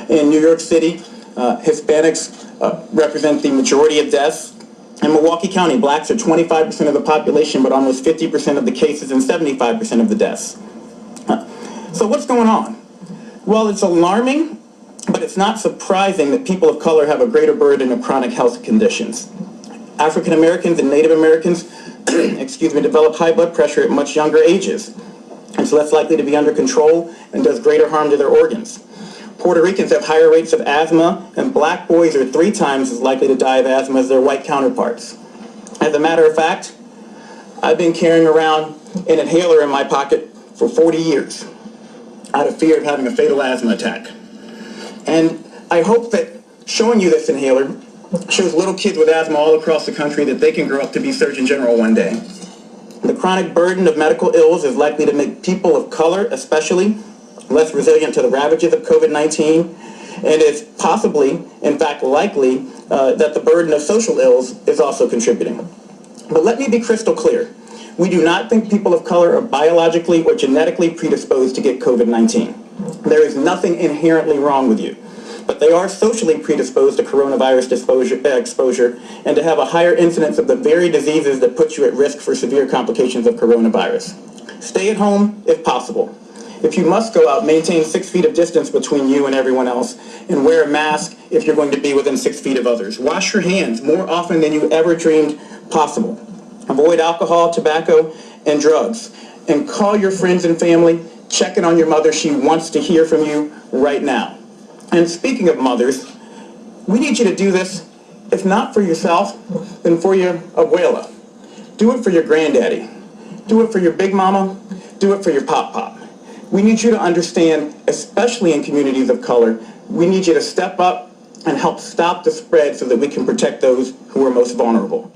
In New York City, Hispanics represent the majority of deaths. In Milwaukee County, blacks are 25% of the population, but almost 50% of the cases and 75% of the deaths. So what's going on? Well, it's alarming, but it's not surprising that people of color have a greater burden of chronic health conditions. African Americans and Native Americans develop high blood pressure at much younger ages. It's less likely to be under control and does greater harm to their organs. Puerto Ricans have higher rates of asthma, and black boys are 3 times as likely to die of asthma as their white counterparts. As a matter of fact, I've been carrying around an inhaler in my pocket for 40 years out of fear of having a fatal asthma attack. And I hope that showing you this inhaler shows little kids with asthma all across the country that they can grow up to be Surgeon General one day. The chronic burden of medical ills is likely to make people of color, especially, less resilient to the ravages of COVID-19, and is possibly, in fact likely, that the burden of social ills is also contributing. But let me be crystal clear. We do not think people of color are biologically or genetically predisposed to get COVID-19. There is nothing inherently wrong with you, but they are socially predisposed to coronavirus exposure and to have a higher incidence of the very diseases that put you at risk for severe complications of coronavirus. Stay at home if possible. If you must go out, maintain 6 feet of distance between you and everyone else, and wear a mask if you're going to be within 6 feet of others. Wash your hands more often than you ever dreamed possible. Avoid alcohol, tobacco, and drugs. And call your friends and family. Check in on your mother. She wants to hear from you right now. And speaking of mothers, we need you to do this, if not for yourself, then for your abuela. Do it for your granddaddy. Do it for your big mama. Do it for your pop-pop. We need you to understand, especially in communities of color, we need you to step up and help stop the spread so that we can protect those who are most vulnerable.